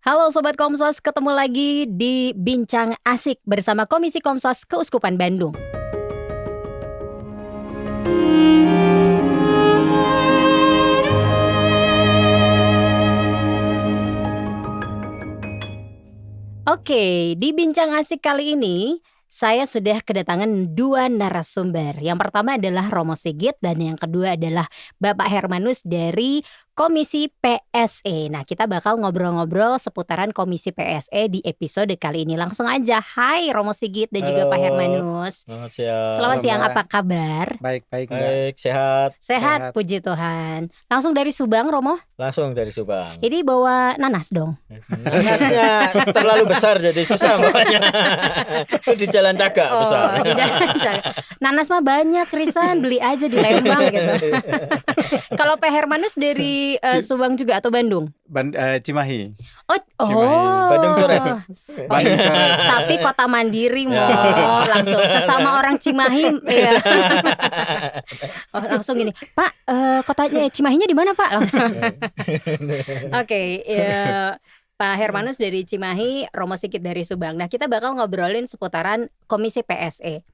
Halo Sobat Komsos, ketemu lagi di Bincang Asik bersama Komisi Komsos Keuskupan Bandung. Oke, di Bincang Asik kali ini saya sudah kedatangan dua narasumber. Yang pertama adalah Romo Sigit dan yang kedua adalah Bapak Hermanus dari Komisi PSE. Nah, kita bakal ngobrol-ngobrol seputaran Komisi PSE di episode kali ini. Langsung aja, hai Romo Sigit dan juga Pak Halo, Hermanus. selamat siang. Selamat Halo siang, Mbak, apa kabar? baik-baik Mbak. Baik, sehat. Sehat, Sehat. puji Tuhan. Langsung dari Subang, Romo? Langsung dari Subang. Ini bawa nanas dong. Nanasnya terlalu besar jadi susah bawanya. Di Jalan Cagak besar. Di Jalan Cagak. Nanas mah banyak, Risan, beli aja di Lembang gitu. Kalau Pak Hermanus dari Subang juga atau Bandung? Cimahi. Oh, Bandung coret. Bandung coret. Tapi kota mandiri mau Ya. langsung sesama orang Cimahi, ya. Oh, langsung gini, Pak, kotanya Cimahinya di mana Pak? Oke, ya. Pak Hermanus dari Cimahi, Romo Sigit dari Subang. Nah, kita bakal ngobrolin seputaran Komisi PSE.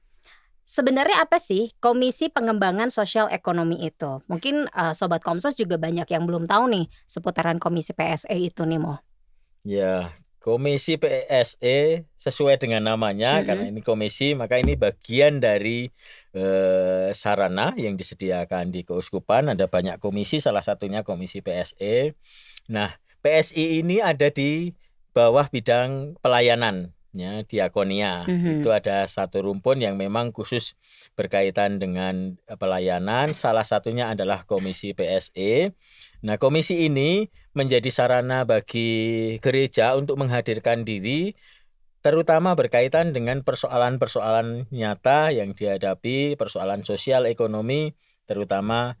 Sebenarnya apa sih Komisi Pengembangan Sosial Ekonomi itu? Mungkin Sobat Komsos juga banyak yang belum tahu nih seputaran Komisi PSE itu nih, Mo. Ya, Komisi PSE sesuai dengan namanya, karena ini komisi, maka ini bagian dari sarana yang disediakan di Keuskupan. Ada banyak komisi, salah satunya Komisi PSE. Nah, PSI ini ada di bawah bidang pelayanan, ya, diakonia. Itu ada satu rumpun yang memang khusus berkaitan dengan pelayanan. Salah satunya adalah Komisi PSE. Nah, komisi ini menjadi sarana bagi gereja untuk menghadirkan diri, terutama berkaitan dengan persoalan-persoalan nyata yang dihadapi, persoalan sosial ekonomi, terutama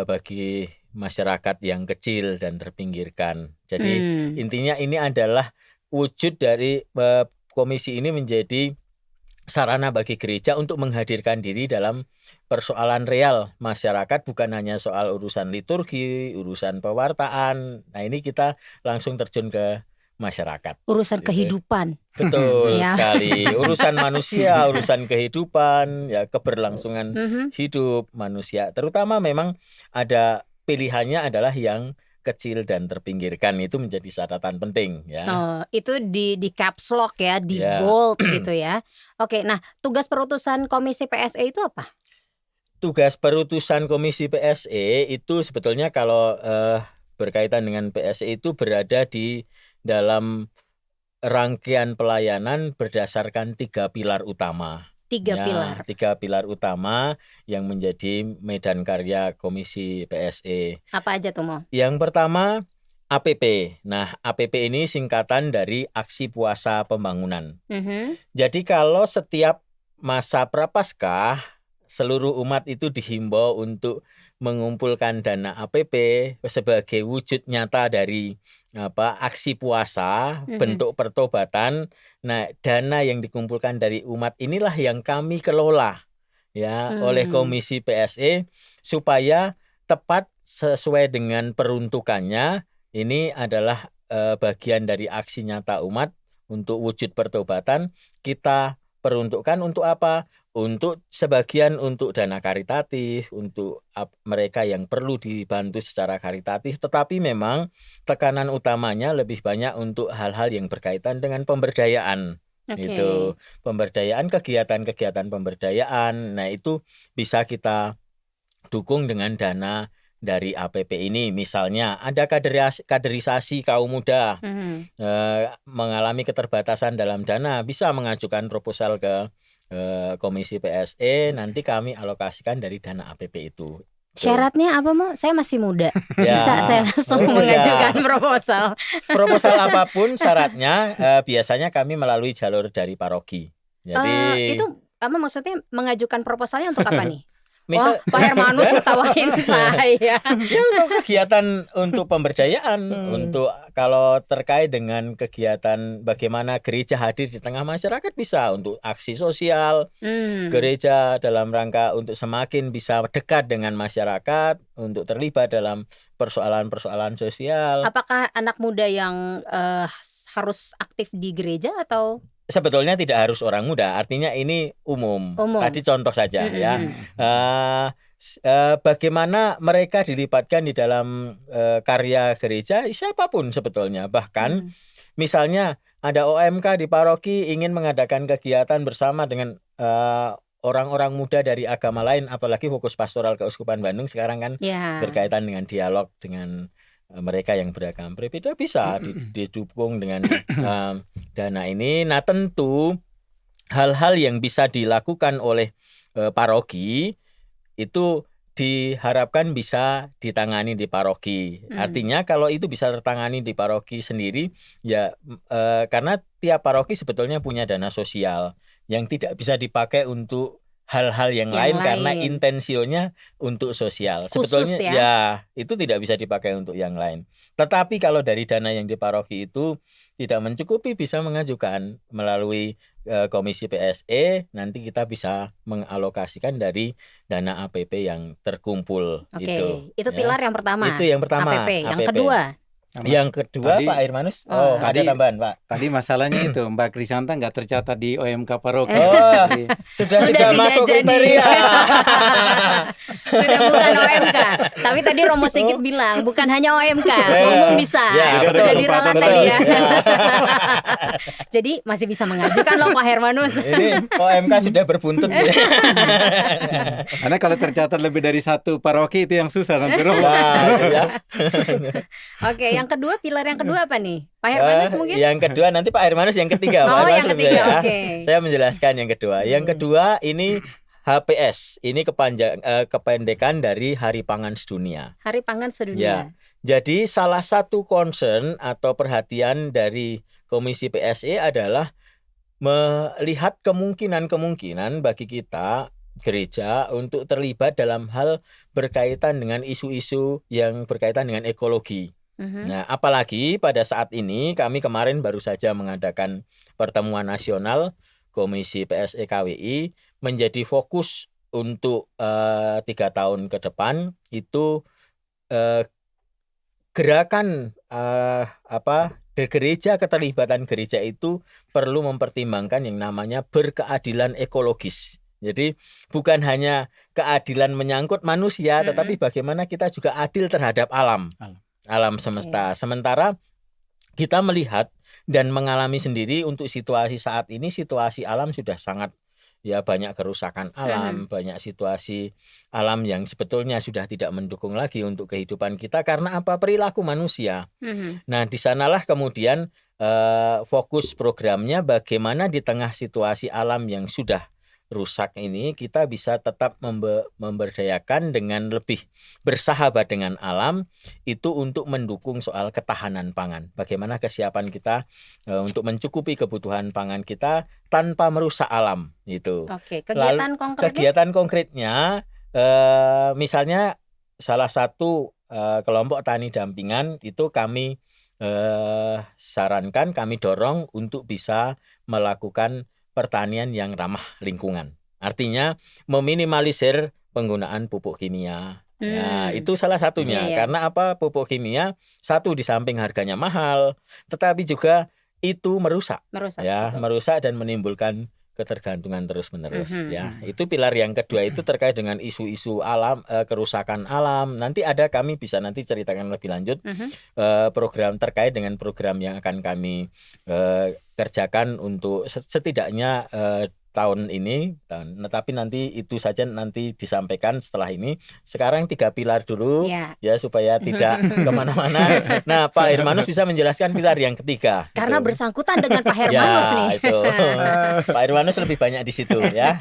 bagi masyarakat yang kecil dan terpinggirkan. Jadi intinya ini adalah wujud dari komisi ini menjadi sarana bagi gereja untuk menghadirkan diri dalam persoalan real masyarakat, bukan hanya soal urusan liturgi, urusan pewartaan. Nah, ini kita langsung terjun ke masyarakat. Urusan kehidupan. Betul Ya. sekali. Urusan manusia, urusan kehidupan, ya, keberlangsungan hidup manusia. Terutama memang ada pilihannya adalah yang kecil dan terpinggirkan, itu menjadi catatan penting, ya. Oh, itu di caps lock ya, di Ya. bold gitu ya. Oke, nah tugas perutusan Komisi PSE itu apa? Tugas perutusan Komisi PSE itu sebetulnya kalau berkaitan dengan PSE itu berada di dalam rangkaian pelayanan berdasarkan 3 pilar utama. Tiga Ya, pilar. 3 pilar utama yang menjadi medan karya Komisi PSE. Apa aja tuh, Mo? Yang pertama APP. Nah, APP ini singkatan dari Aksi Puasa Pembangunan. Jadi kalau setiap masa Prapaskah, seluruh umat itu dihimbau untuk mengumpulkan dana APP sebagai wujud nyata dari aksi puasa, bentuk pertobatan. Nah, dana yang dikumpulkan dari umat inilah yang kami kelola, ya, oleh Komisi PSE supaya tepat sesuai dengan peruntukannya. Ini adalah bagian dari aksi nyata umat untuk wujud pertobatan. Kita peruntukkan untuk apa? Untuk sebagian untuk dana karitatif, untuk mereka yang perlu dibantu secara karitatif, tetapi memang tekanan utamanya lebih banyak untuk hal-hal yang berkaitan dengan pemberdayaan. Itu pemberdayaan, kegiatan-kegiatan pemberdayaan. Nah, itu bisa kita dukung dengan dana dari APP ini. Misalnya ada kaderisasi kaum muda mengalami keterbatasan dalam dana, bisa mengajukan proposal ke Komisi PSE, nanti kami alokasikan dari dana APP itu. Syaratnya apa, Mo? Saya masih muda. Ya. Bisa saya langsung mengajukan proposal. Proposal apapun syaratnya biasanya kami melalui jalur dari paroki. Jadi Itu apa maksudnya, mengajukan proposalnya untuk apa nih? Misal Pak Hermanus ketawain saya. ya untuk kegiatan untuk pemberdayaan, untuk kalau terkait dengan kegiatan bagaimana gereja hadir di tengah masyarakat bisa untuk aksi sosial, gereja dalam rangka untuk semakin bisa dekat dengan masyarakat, untuk terlibat dalam persoalan-persoalan sosial. Apakah anak muda yang harus aktif di gereja atau? Sebetulnya tidak harus orang muda, artinya ini umum. Tadi contoh saja ya. Bagaimana mereka dilibatkan di dalam karya gereja, siapapun sebetulnya. Bahkan misalnya ada OMK di paroki ingin mengadakan kegiatan bersama dengan orang-orang muda dari agama lain, apalagi fokus pastoral Keuskupan Bandung sekarang kan berkaitan dengan dialog dengan mereka yang beragama berbeda, bisa didukung dengan dana ini. Nah, tentu hal-hal yang bisa dilakukan oleh paroki itu diharapkan bisa ditangani di paroki. Artinya kalau itu bisa tertangani di paroki sendiri, ya karena tiap paroki sebetulnya punya dana sosial yang tidak bisa dipakai untuk hal-hal yang lain karena intensionya untuk sosial. Khusus, sebetulnya ya itu tidak bisa dipakai untuk yang lain. Tetapi kalau dari dana yang di paroki itu tidak mencukupi, bisa mengajukan melalui komisi PSE, nanti kita bisa mengalokasikan dari dana APP yang terkumpul. Itu pilar yang pertama. Itu yang pertama. APP. Yang kedua. Yang kedua tadi, Pak Hermanus. Ada tambahan, Pak. Tadi masalahnya itu Mbak Krisanta nggak tercatat di OMK paroki. Sudah tidak masuk kriteria. Sudah bukan OMK. Tapi tadi Romo Sigit bilang bukan hanya OMK, umum bisa. Sudah diralat tadi ya. Jadi masih bisa mengajukan loh Pak Hermanus. Ini OMK sudah berbuntut. Karena kalau tercatat lebih dari satu paroki itu yang susah nanti Romo. Oke, yang kedua, pilar yang kedua apa nih? Pak Hermanus mungkin? Yang kedua nanti Pak Hermanus yang ketiga. Yang ketiga, Saya menjelaskan yang kedua. Yang kedua ini HPS. Ini kependekan dari Hari Pangan Sedunia. Hari Pangan Sedunia. Ya. Jadi salah satu concern atau perhatian dari Komisi PSE adalah melihat kemungkinan bagi kita gereja untuk terlibat dalam hal berkaitan dengan isu-isu yang berkaitan dengan ekologi. Nah, apalagi pada saat ini kami kemarin baru saja mengadakan pertemuan nasional Komisi PSE KWI, menjadi fokus untuk 3 tahun ke depan itu gerakan gereja, keterlibatan gereja itu perlu mempertimbangkan yang namanya berkeadilan ekologis. Jadi bukan hanya keadilan menyangkut manusia, tetapi bagaimana kita juga adil terhadap alam semesta. Sementara kita melihat dan mengalami sendiri untuk situasi saat ini, situasi alam sudah sangat banyak kerusakan alam, banyak situasi alam yang sebetulnya sudah tidak mendukung lagi untuk kehidupan kita karena perilaku manusia. Nah, di sanalah kemudian fokus programnya bagaimana di tengah situasi alam yang sudah rusak ini kita bisa tetap memberdayakan dengan lebih bersahabat dengan alam itu untuk mendukung soal ketahanan pangan. Bagaimana kesiapan kita untuk mencukupi kebutuhan pangan kita tanpa merusak alam itu. Kegiatan konkretnya misalnya salah satu kelompok tani dampingan itu kami sarankan, kami dorong untuk bisa melakukan pertanian yang ramah lingkungan. Artinya meminimalisir penggunaan pupuk kimia. Ya, itu salah satunya. Karena pupuk kimia satu di samping harganya mahal, tetapi juga itu merusak dan menimbulkan ketergantungan terus-menerus ya. Itu pilar yang kedua, itu terkait dengan isu-isu alam, kerusakan alam. Nanti kami bisa nanti ceritakan lebih lanjut program terkait dengan program yang akan kami kerjakan untuk setidaknya tahun ini, tapi nanti itu saja nanti disampaikan setelah ini. Sekarang 3 pilar dulu ya supaya tidak kemana-mana. Nah, Pak Hermanus bisa menjelaskan pilar yang ketiga. Karena bersangkutan dengan Pak Hermanus nih. Itu. Pak Hermanus lebih banyak di situ ya.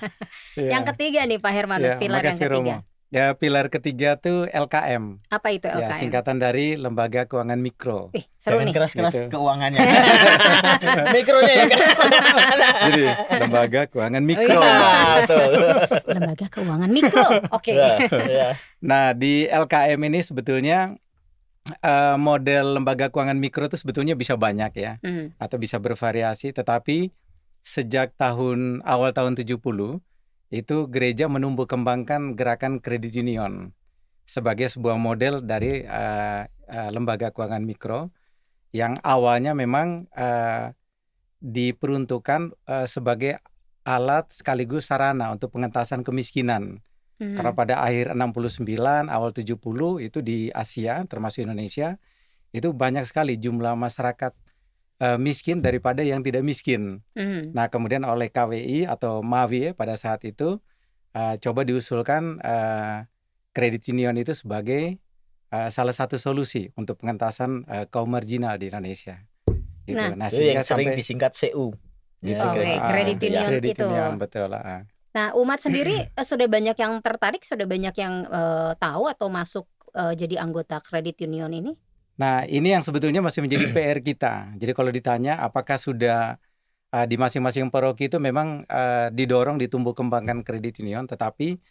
Yang ketiga nih Pak Hermanus, pilar yang ketiga. Romo. Ya, pilar ketiga tuh LKM. Apa itu Ya, LKM? singkatan dari Lembaga Keuangan Mikro. Seru Jangan nih. keras-keras Gitu. keuangannya. Mikronya yang keras. Jadi, Lembaga Keuangan Oh, Mikro. iya. Betul. Lembaga Keuangan Mikro. Oke. Ya. Nah, di LKM ini sebetulnya model lembaga keuangan mikro itu sebetulnya bisa banyak ya, atau bisa bervariasi, tetapi sejak awal tahun 70 itu gereja menumbuh kembangkan gerakan kredit union sebagai sebuah model dari lembaga keuangan mikro yang awalnya memang diperuntukkan sebagai alat sekaligus sarana untuk pengentasan kemiskinan. Karena pada akhir 69, awal 70 itu di Asia termasuk Indonesia itu banyak sekali jumlah masyarakat miskin daripada yang tidak miskin. Nah, kemudian oleh KWI atau MAWI pada saat itu coba diusulkan kredit union itu sebagai salah satu solusi untuk pengentasan kaum marginal di Indonesia. Gitu. Nah, Itu yang sering disingkat CU. Gitu. Kredit union kredit itu. union, betul. Nah, umat sendiri sudah banyak yang tertarik, sudah banyak yang tahu atau masuk jadi anggota kredit union ini? Nah, ini yang sebetulnya masih menjadi PR kita. Jadi kalau ditanya apakah sudah di masing-masing paroki itu memang didorong ditumbuh kembangkan kredit union, tetapi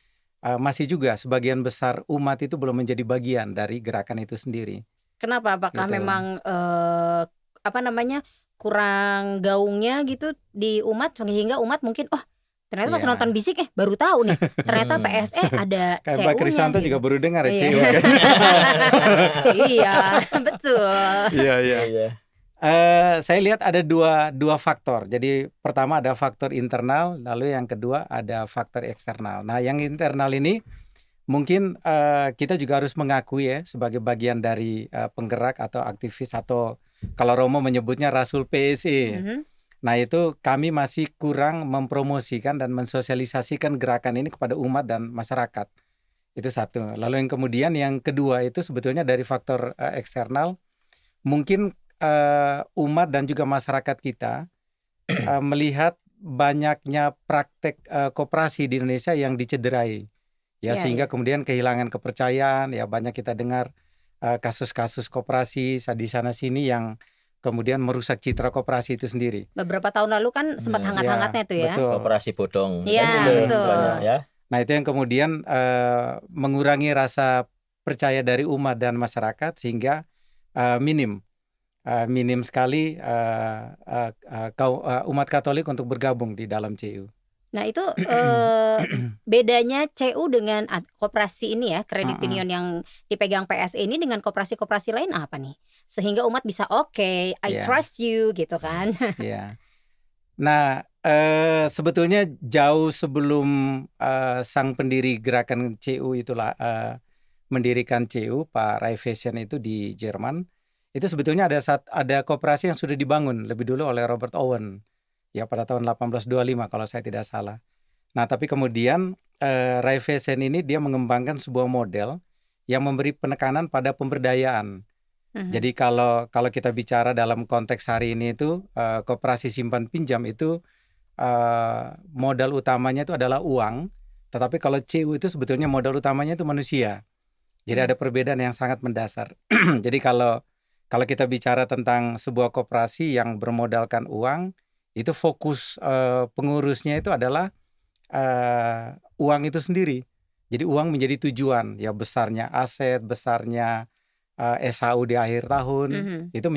masih juga sebagian besar umat itu belum menjadi bagian dari gerakan itu sendiri. Kenapa? Apakah Gitu. memang kurang gaungnya gitu di umat sehingga umat mungkin ternyata pas Iya. nonton bisik baru tahu nih ternyata PSE ada Kayak CU-nya Mbak Krisanta gitu. juga baru dengar ya Iya. CU kan? Iya, betul. Iya. Saya lihat ada dua faktor. Jadi pertama ada faktor internal, lalu yang kedua ada faktor eksternal. Nah, yang internal ini mungkin kita juga harus mengakui ya sebagai bagian dari penggerak atau aktivis atau kalau Romo menyebutnya Rasul PSE. Nah, itu kami masih kurang mempromosikan dan mensosialisasikan gerakan ini kepada umat dan masyarakat. Itu satu. Lalu yang kemudian yang kedua itu sebetulnya dari faktor eksternal. Mungkin umat dan juga masyarakat kita melihat banyaknya praktek koperasi di Indonesia yang dicederai. Ya, sehingga kemudian kehilangan kepercayaan. Ya, banyak kita dengar kasus-kasus koperasi di sana sini yang kemudian merusak citra koperasi itu sendiri. Beberapa tahun lalu kan sempat hangat-hangatnya tuh ya. Betul. Koperasi bodong. Iya, betul. Banyak, ya. Nah, itu yang kemudian mengurangi rasa percaya dari umat dan masyarakat sehingga minim sekali umat Katolik untuk bergabung di dalam CU. Nah, itu bedanya CU dengan koperasi ini ya, kredit union yang dipegang PSE ini dengan koperasi-koperasi lain apa nih? Sehingga umat bisa I trust you gitu kan. Iya. Nah, sebetulnya jauh sebelum sang pendiri gerakan CU itulah mendirikan CU, Pak Raiffeisen itu di Jerman, itu sebetulnya ada koperasi yang sudah dibangun lebih dulu oleh Robert Owen. Ya, pada tahun 1825 kalau saya tidak salah. Nah, tapi kemudian Raiffeisen ini dia mengembangkan sebuah model yang memberi penekanan pada pemberdayaan. Jadi kalau kita bicara dalam konteks hari ini itu koperasi simpan pinjam itu modal utamanya itu adalah uang, tetapi kalau CU itu sebetulnya modal utamanya itu manusia. Jadi ada perbedaan yang sangat mendasar. Jadi kalau kita bicara tentang sebuah koperasi yang bermodalkan uang, itu fokus pengurusnya itu adalah uang itu sendiri. Jadi uang menjadi tujuan, ya besarnya aset, besarnya SHU di akhir tahun, itu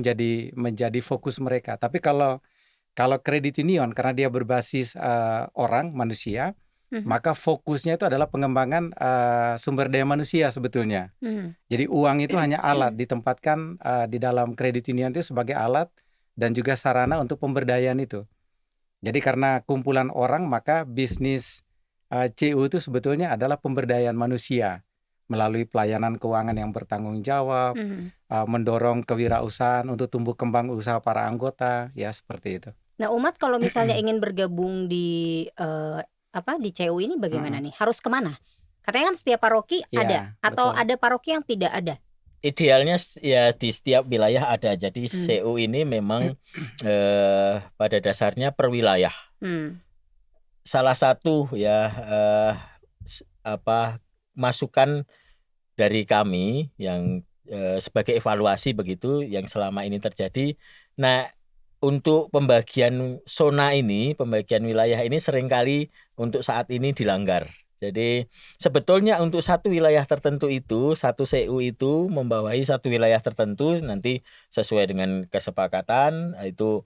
menjadi fokus mereka. Tapi kalau kredit union karena dia berbasis orang, manusia, maka fokusnya itu adalah pengembangan sumber daya manusia sebetulnya. Jadi uang itu hanya alat, ditempatkan di dalam kredit union itu sebagai alat dan juga sarana untuk pemberdayaan itu. Jadi karena kumpulan orang, maka bisnis CU itu sebetulnya adalah pemberdayaan manusia melalui pelayanan keuangan yang bertanggung jawab, mendorong kewirausahaan untuk tumbuh kembang usaha para anggota, ya seperti itu. Nah, umat kalau misalnya ingin bergabung di CU ini bagaimana nih? Harus kemana? Katanya kan setiap paroki ada, atau betul. Ada paroki yang tidak ada? Idealnya ya di setiap wilayah ada. Jadi CU ini memang pada dasarnya per wilayah. Salah satu ya masukan dari kami yang sebagai evaluasi begitu yang selama ini terjadi. Nah, untuk pembagian zona ini, pembagian wilayah ini seringkali untuk saat ini dilanggar. Jadi sebetulnya untuk satu wilayah tertentu itu, satu CU itu membawahi satu wilayah tertentu, nanti sesuai dengan kesepakatan itu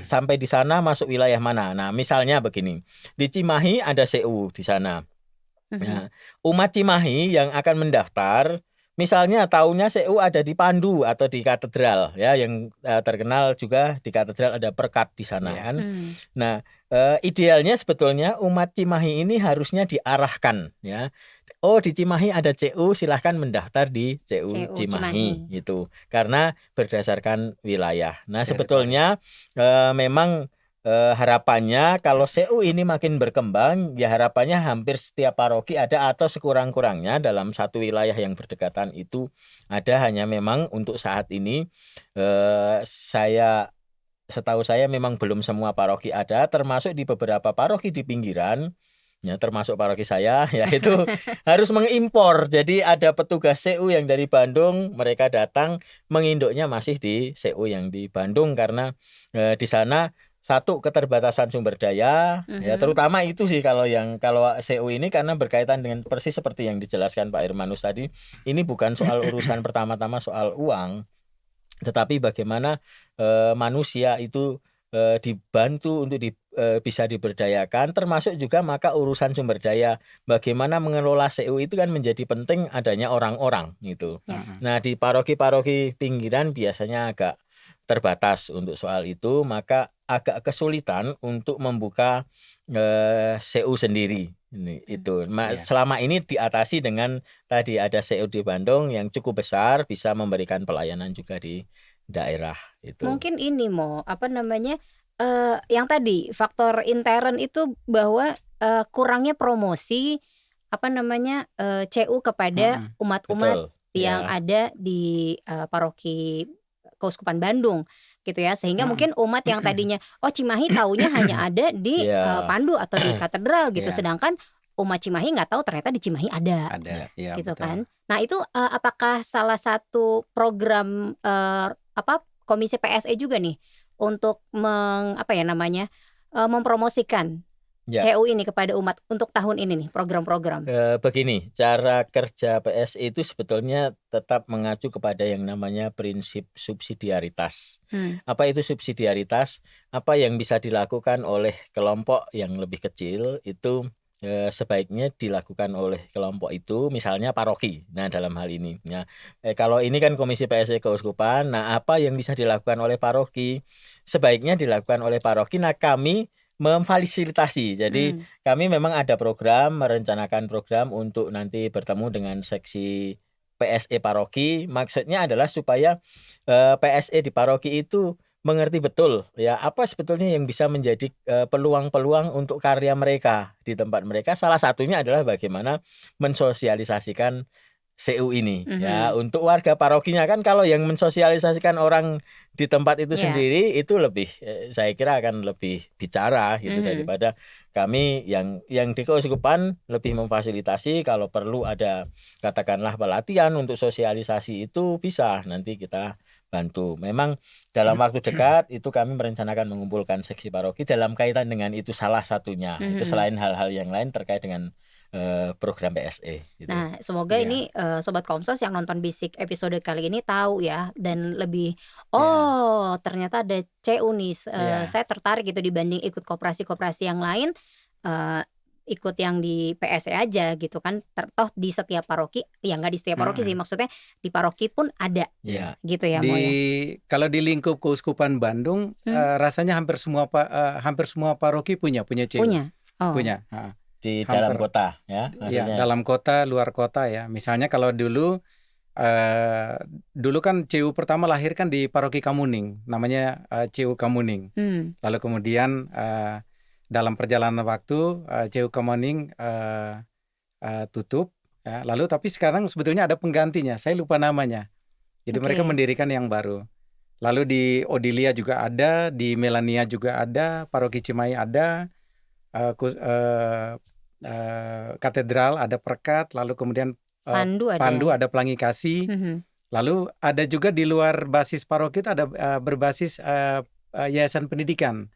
sampai di sana masuk wilayah mana. Nah, misalnya begini, di Cimahi ada CU di sana. Nah, umat Cimahi yang akan mendaftar, misalnya tahunya CU ada di Pandu atau di katedral ya, yang terkenal juga di katedral ada perkat di sana kan. Nah, idealnya sebetulnya umat Cimahi ini harusnya diarahkan ya. Oh, di Cimahi ada CU, silahkan mendaftar di CU Cimahi gitu. Karena berdasarkan wilayah. Nah, sebetulnya memang harapannya kalau CU ini makin berkembang, ya harapannya hampir setiap paroki ada atau sekurang-kurangnya dalam satu wilayah yang berdekatan itu ada. Hanya memang untuk saat ini setahu saya memang belum semua paroki ada, termasuk di beberapa paroki di pinggiran. Ya, termasuk paroki saya, yaitu harus mengimpor. Jadi ada petugas CU yang dari Bandung, mereka datang menginduknya masih di CU yang di Bandung karena di sana satu keterbatasan sumber daya, ya terutama itu sih kalau CU ini karena berkaitan dengan persis seperti yang dijelaskan Pak Hermanus tadi, ini bukan soal urusan pertama-tama soal uang, tetapi bagaimana manusia itu dibantu untuk bisa diberdayakan, termasuk juga maka urusan sumber daya, bagaimana mengelola CU itu kan menjadi penting adanya orang-orang gitu. Nah, di paroki-paroki pinggiran biasanya agak terbatas untuk soal itu, maka agak kesulitan untuk membuka CU sendiri. Itu selama ini diatasi dengan tadi ada CU di Bandung yang cukup besar, bisa memberikan pelayanan juga di daerah itu. Mungkin ini yang tadi faktor intern itu bahwa kurangnya promosi CU kepada umat-umat yang ada di paroki Keuskupan Bandung gitu ya, sehingga mungkin umat yang tadinya Cimahi taunya hanya ada di Pandu atau di katedral gitu, sedangkan umat Cimahi nggak tahu ternyata di Cimahi ada gitu betul. Kan. Nah itu apakah salah satu program Komisi PSE juga nih untuk mempromosikan CU ini kepada umat untuk tahun ini nih, program-program? Begini, cara kerja PSE itu sebetulnya tetap mengacu kepada yang namanya prinsip subsidiaritas. Apa itu subsidiaritas? Apa yang bisa dilakukan oleh kelompok yang lebih kecil itu sebaiknya dilakukan oleh kelompok itu, misalnya paroki. Nah, dalam hal ini, kalau ini kan Komisi PSE Keuskupan. Nah, apa yang bisa dilakukan oleh paroki? Sebaiknya dilakukan oleh paroki. Nah, kami memfasilitasi. Jadi kami memang ada program, merencanakan program untuk nanti bertemu dengan seksi PSE paroki. Maksudnya adalah supaya PSE di paroki itu mengerti betul ya apa sebetulnya yang bisa menjadi peluang-peluang untuk karya mereka di tempat mereka. Salah satunya adalah bagaimana mensosialisasikan CU ini ya untuk warga parokinya. Kan kalau yang mensosialisasikan orang di tempat itu sendiri itu lebih saya kira akan lebih bicara gitu daripada kami yang di Keuskupan lebih memfasilitasi. Kalau perlu ada katakanlah pelatihan untuk sosialisasi itu bisa nanti kita bantu. Memang dalam waktu dekat itu kami merencanakan mengumpulkan seksi paroki dalam kaitan dengan itu salah satunya. Itu selain hal-hal yang lain terkait dengan program PSE gitu. Nah, semoga ini Sobat Komsos yang nonton Bisik episode kali ini tahu ya, dan lebih ternyata ada CU nih, saya tertarik gitu dibanding ikut koperasi-koperasi yang lain, ikut yang di PSE aja gitu kan. Toh di setiap paroki, ya nggak di setiap paroki sih, maksudnya di paroki pun ada gitu ya Mo ya. Kalau di lingkup Keuskupan Bandung rasanya hampir semua paroki punya CU. Punya. Di dalam kota ya, dalam kota, luar kota ya. Misalnya kalau dulu kan CU pertama lahir kan di paroki Kamuning, namanya CU Kamuning. Lalu kemudian dalam perjalanan waktu CU Kamuning tutup ya. Lalu tapi sekarang sebetulnya ada penggantinya, saya lupa namanya. Jadi mereka mendirikan yang baru. Lalu di Odilia juga ada, di Melania juga ada, paroki Cimahi ada, katedral ada perkat, lalu kemudian Pandu, ada Pelangi Kasih. Lalu ada juga di luar basis paroki itu ada berbasis yayasan pendidikan.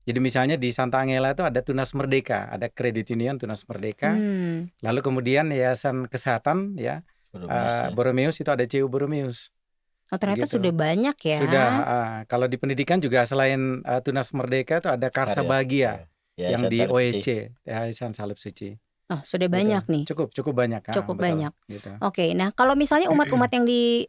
Jadi misalnya di Santa Angela itu ada Tunas Merdeka, ada Credit Union Tunas Merdeka. Lalu kemudian yayasan kesehatan ya, Borromeus itu ada CU Borromeus. Oh, ternyata Begitu. sudah banyak ya. Sudah. Kalau di pendidikan juga selain Tunas Merdeka itu ada Karsa Bahagia yang di OSC, Yayasan Salib Suci. Oh, sudah banyak nih. Cukup banyak kan. Cukup betul, banyak. Gitu. Oke, nah kalau misalnya umat-umat yang di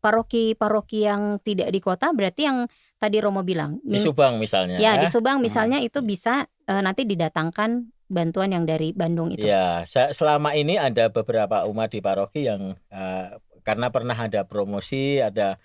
paroki-paroki yang tidak di kota, berarti yang tadi Romo bilang di Subang misalnya. Ya, di Subang misalnya itu bisa nanti didatangkan bantuan yang dari Bandung itu. Ya, selama ini ada beberapa umat di paroki yang karena pernah ada promosi, ada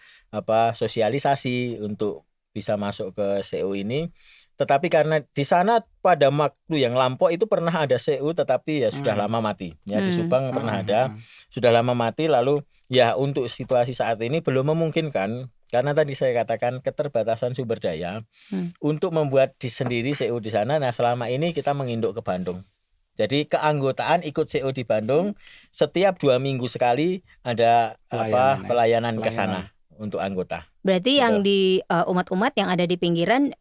sosialisasi untuk bisa masuk ke CU ini. Tetapi karena di sana pada waktu yang lampau itu pernah ada CU, tetapi ya sudah lama mati. Ya di Subang pernah ada, sudah lama mati. Lalu ya untuk situasi saat ini belum memungkinkan karena tadi saya katakan keterbatasan sumber daya untuk membuat sendiri CU di sana. Nah selama ini kita menginduk ke Bandung. Jadi keanggotaan ikut CU di Bandung setiap 2 minggu sekali ada pelayanan ke sana untuk anggota. Berarti yang di umat-umat yang ada di pinggiran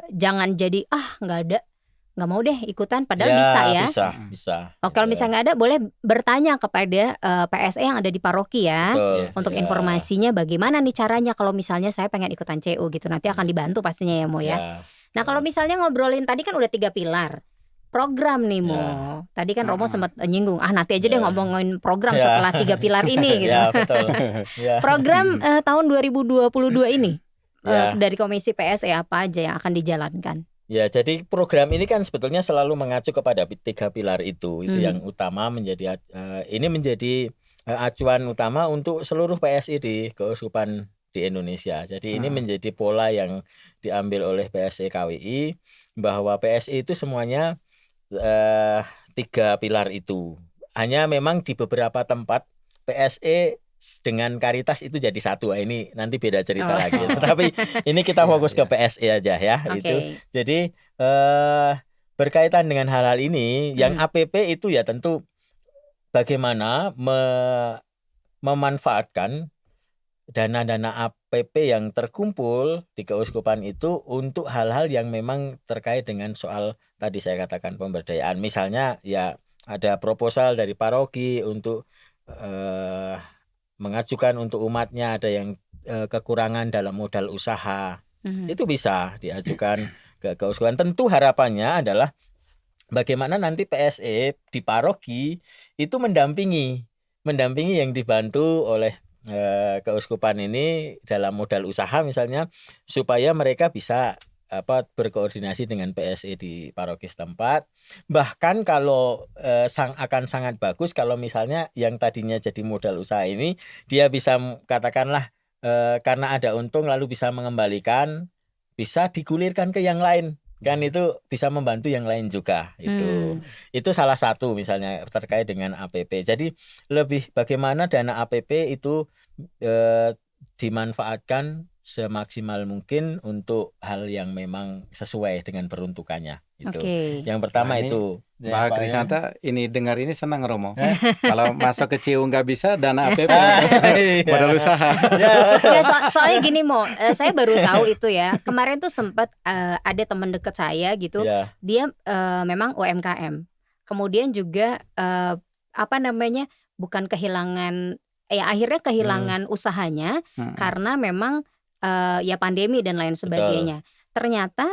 jangan jadi nggak mau deh ikutan, padahal bisa ya. Bisa. Kalau misalnya nggak ada, boleh bertanya kepada PSE yang ada di paroki ya. Betul, untuk informasinya bagaimana nih caranya kalau misalnya saya pengen ikutan CU gitu, nanti akan dibantu pastinya ya Mo ya. Nah kalau misalnya ngobrolin tadi kan udah 3 pilar program nih Mo. Tadi kan Romo sempat nyinggung, nanti aja deh ngomongin program setelah 3 pilar ini gitu. Betul. Program tahun 2022 ini dari Komisi PSE apa aja yang akan dijalankan? Ya, jadi program ini kan sebetulnya selalu mengacu kepada 3 pilar itu yang utama menjadi ini menjadi acuan utama untuk seluruh PSI di keuskupan di Indonesia. Jadi ini menjadi pola yang diambil oleh PSI KWI bahwa PSI itu semuanya 3 pilar itu. Hanya memang di beberapa tempat PSE dengan Caritas itu jadi satu. Ini nanti beda cerita lagi. Tetapi ini kita fokus ke PSE aja ya. Itu. Jadi berkaitan dengan hal-hal ini, yang APP itu ya tentu bagaimana memanfaatkan dana-dana APP yang terkumpul di keuskupan itu untuk hal-hal yang memang terkait dengan soal tadi saya katakan pemberdayaan. Misalnya ya ada proposal dari paroki untuk mengajukan untuk umatnya ada yang kekurangan dalam modal usaha. Itu bisa diajukan ke keuskupan. Tentu harapannya adalah bagaimana nanti PSE di paroki itu mendampingi yang dibantu oleh keuskupan ini dalam modal usaha misalnya, supaya mereka bisa berkoordinasi dengan PSE di paroki setempat. Bahkan kalau akan sangat bagus kalau misalnya yang tadinya jadi modal usaha ini dia bisa katakanlah karena ada untung lalu bisa mengembalikan, bisa digulirkan ke yang lain. Kan itu bisa membantu yang lain juga. Itu salah satu misalnya terkait dengan APP. Jadi lebih bagaimana dana APP itu dimanfaatkan semaksimal mungkin untuk hal yang memang sesuai dengan peruntukannya. Yang pertama itu. Mbak Krisanta ini dengar ini senang Romo. Kalau masuk ke CU nggak bisa, dana APP modal usaha. Soalnya gini Mo, saya baru tahu itu ya. Kemarin tuh sempat ada teman dekat saya gitu, dia memang UMKM. Kemudian juga bukan kehilangan, akhirnya kehilangan usahanya karena memang ya pandemi dan lain sebagainya. Betul. Ternyata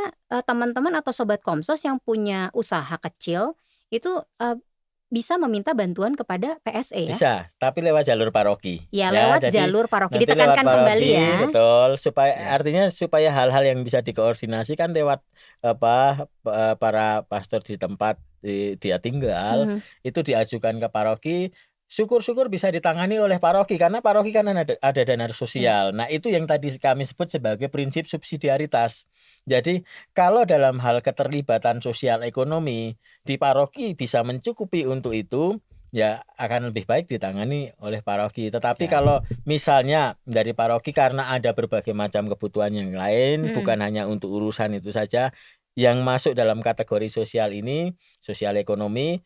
teman-teman atau sobat Komsos yang punya usaha kecil itu bisa meminta bantuan kepada PSE ya? Bisa, tapi lewat jalur paroki. Ya, lewat jalur paroki, ditekankan paroki, kembali ya. Betul, artinya supaya hal-hal yang bisa dikoordinasi kan lewat para pastor di tempat dia tinggal, itu diajukan ke paroki. Syukur-syukur bisa ditangani oleh paroki karena paroki kan ada dana sosial. Nah itu yang tadi kami sebut sebagai prinsip subsidiaritas. Jadi kalau dalam hal keterlibatan sosial ekonomi di paroki bisa mencukupi untuk itu, ya akan lebih baik ditangani oleh paroki. Tetapi kalau misalnya dari paroki karena ada berbagai macam kebutuhan yang lain, bukan hanya untuk urusan itu saja, yang masuk dalam kategori sosial ini, sosial ekonomi,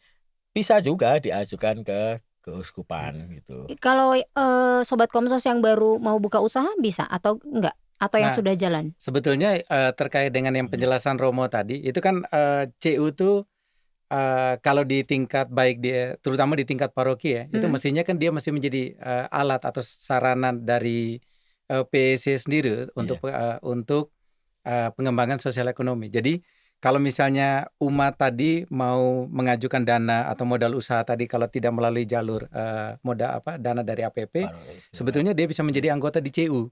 bisa juga diajukan ke keuskupan gitu. Kalau Sobat Komsos yang baru mau buka usaha bisa atau enggak? Atau yang Nah, sudah jalan? sebetulnya terkait dengan yang penjelasan Romo tadi, itu kan CU tuh kalau di tingkat baik terutama di tingkat paroki ya, itu mestinya kan dia masih menjadi alat atau sarana dari PEC sendiri untuk pengembangan sosial ekonomi. Jadi kalau misalnya umat tadi mau mengajukan dana atau modal usaha tadi kalau tidak melalui jalur dana dari APP, sebetulnya dia bisa menjadi anggota di CU.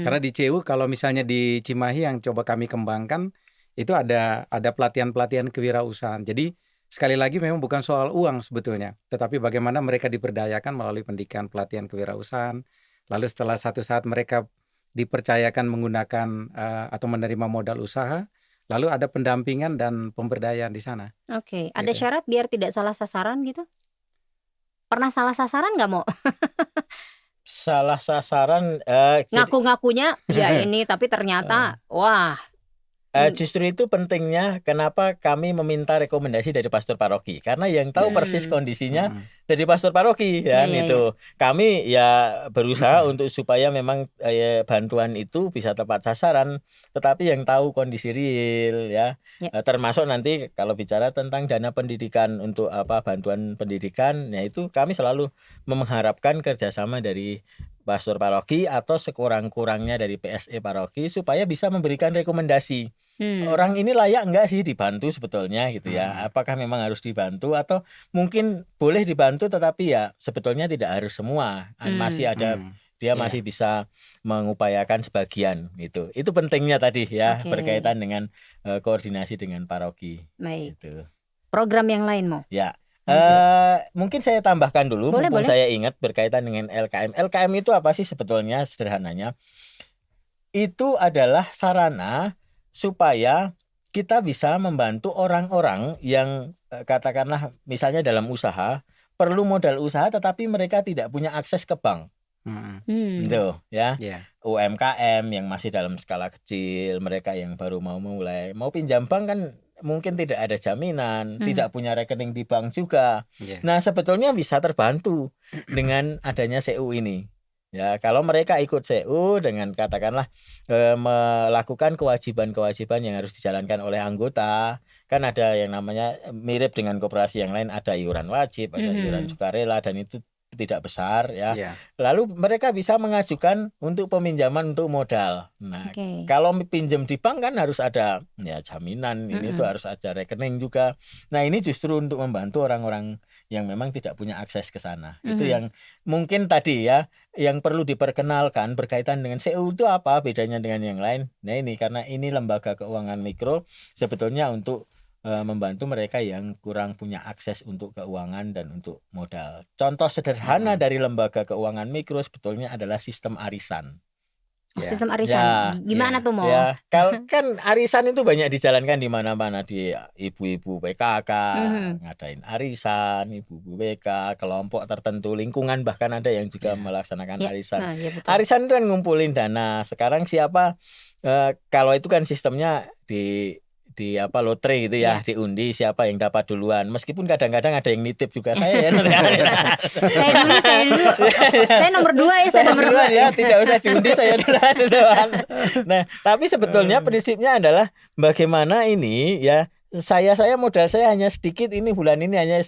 Karena di CU kalau misalnya di Cimahi yang coba kami kembangkan itu ada pelatihan-pelatihan kewirausahaan. Jadi sekali lagi memang bukan soal uang sebetulnya, tetapi bagaimana mereka diberdayakan melalui pendidikan pelatihan kewirausahaan. Lalu setelah satu saat mereka dipercayakan menggunakan atau menerima modal usaha, lalu ada pendampingan dan pemberdayaan di sana. Oke, ada syarat biar tidak salah sasaran gitu? Pernah salah sasaran nggak mau? Salah sasaran Ngaku-ngakunya ya ini tapi ternyata wah. Justru itu pentingnya kenapa kami meminta rekomendasi dari pastor paroki, karena yang tahu persis kondisinya dari pastor paroki kan itu. Kami ya berusaha untuk supaya memang bantuan itu bisa tepat sasaran, tetapi yang tahu kondisi real ya. Termasuk nanti kalau bicara tentang dana pendidikan untuk bantuan pendidikan, ya itu kami selalu mengharapkan kerjasama dari pastor paroki atau sekurang-kurangnya dari PSE paroki supaya bisa memberikan rekomendasi. Orang ini layak enggak sih dibantu sebetulnya gitu ya. Apakah memang harus dibantu atau mungkin boleh dibantu tetapi ya sebetulnya tidak harus semua. Masih ada dia masih bisa mengupayakan sebagian gitu. Itu pentingnya tadi ya berkaitan dengan koordinasi dengan paroki. Baik. Gitu. Program yang lain mau? Ya. Mungkin saya tambahkan dulu, mumpung saya ingat berkaitan dengan LKM. LKM itu apa sih sebetulnya sederhananya? Itu adalah sarana supaya kita bisa membantu orang-orang yang katakanlah misalnya dalam usaha perlu modal usaha tetapi mereka tidak punya akses ke bank. Gitu ya. UMKM yang masih dalam skala kecil, mereka yang baru mau mulai, mau pinjam bank kan mungkin tidak ada jaminan, tidak punya rekening di bank juga. Nah, sebetulnya bisa terbantu dengan adanya CU ini. Ya, kalau mereka ikut CU dengan katakanlah melakukan kewajiban-kewajiban yang harus dijalankan oleh anggota, kan ada yang namanya mirip dengan koperasi yang lain, ada iuran wajib, ada iuran sukarela dan itu tidak besar ya. Lalu mereka bisa mengajukan untuk peminjaman untuk modal. Nah, kalau pinjam di bank kan harus ada ya jaminan, ini tuh harus ada rekening juga. Nah, ini justru untuk membantu orang-orang yang memang tidak punya akses ke sana. Itu yang mungkin tadi ya yang perlu diperkenalkan berkaitan dengan CU itu apa bedanya dengan yang lain. Nah, ini karena ini lembaga keuangan mikro sebetulnya untuk membantu mereka yang kurang punya akses untuk keuangan dan untuk modal. Contoh sederhana dari lembaga keuangan mikro sebetulnya adalah sistem arisan. Sistem arisan, gimana tuh mau? Ya, kan arisan itu banyak dijalankan di mana-mana, di ibu-ibu PKK, ngadain arisan, ibu-ibu PK, kelompok tertentu, lingkungan bahkan ada yang juga melaksanakan arisan. Arisan itu kan ngumpulin dana. Sekarang siapa? Kalau itu kan sistemnya di lotre gitu ya, diundi siapa yang dapat duluan. Meskipun kadang-kadang ada yang nitip juga saya ya. Saya dulu. Saya nomor 2 ya, saya nomor 2 ya, tidak usah diundi saya duluan. Nah, tapi sebetulnya prinsipnya adalah bagaimana ini ya saya modal saya hanya sedikit ini bulan ini hanya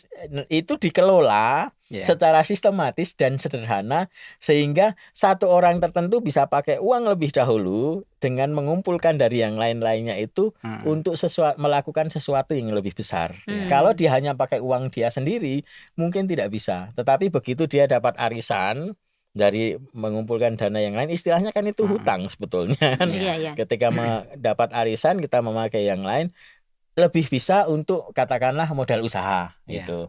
itu dikelola secara sistematis dan sederhana sehingga satu orang tertentu bisa pakai uang lebih dahulu dengan mengumpulkan dari yang lain-lainnya itu untuk melakukan sesuatu yang lebih besar. Kalau dia hanya pakai uang dia sendiri mungkin tidak bisa. Tetapi begitu dia dapat arisan dari mengumpulkan dana yang lain, istilahnya kan itu hutang sebetulnya. Ketika mendapat arisan kita memakai yang lain lebih bisa untuk katakanlah modal usaha gitu.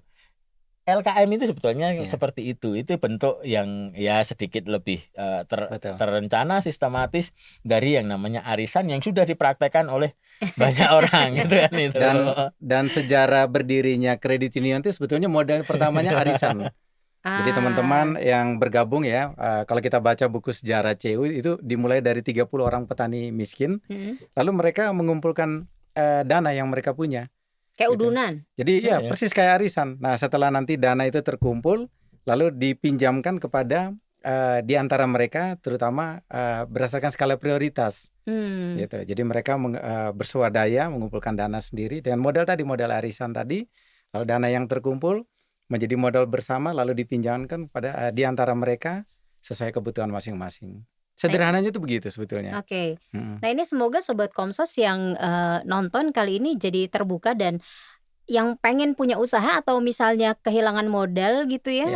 LKM itu sebetulnya seperti itu bentuk yang ya sedikit lebih terencana, sistematis dari yang namanya arisan yang sudah dipraktekkan oleh banyak orang gitu kan itu. Dan sejarah berdirinya Credit Union itu sebetulnya modal pertamanya arisan. Jadi teman-teman yang bergabung ya, kalau kita baca buku sejarah CU itu dimulai dari 30 orang petani miskin, lalu mereka mengumpulkan dana yang mereka punya. Kayak udunan. Jadi persis kayak arisan. Nah, setelah nanti dana itu terkumpul, lalu dipinjamkan kepada di antara mereka, terutama berdasarkan skala prioritas gitu. Jadi mereka bersuadaya mengumpulkan dana sendiri dengan modal arisan tadi, lalu dana yang terkumpul menjadi modal bersama lalu dipinjamkan pada di antara mereka sesuai kebutuhan masing-masing. Sederhananya itu begitu sebetulnya. Oke. Nah ini semoga Sobat Komsos yang nonton kali ini jadi terbuka dan yang pengen punya usaha atau misalnya kehilangan modal gitu ya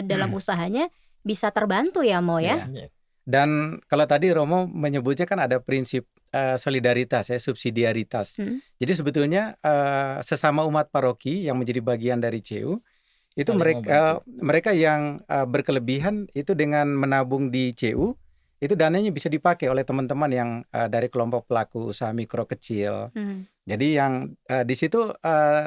dalam usahanya bisa terbantu ya Mo ya. Dan kalau tadi Romo menyebutnya kan ada prinsip solidaritas ya, subsidiaritas. Jadi sebetulnya sesama umat paroki yang menjadi bagian dari CU itu mereka yang berkelebihan itu dengan menabung di CU itu dananya bisa dipakai oleh teman-teman yang dari kelompok pelaku usaha mikro kecil. Jadi yang di situ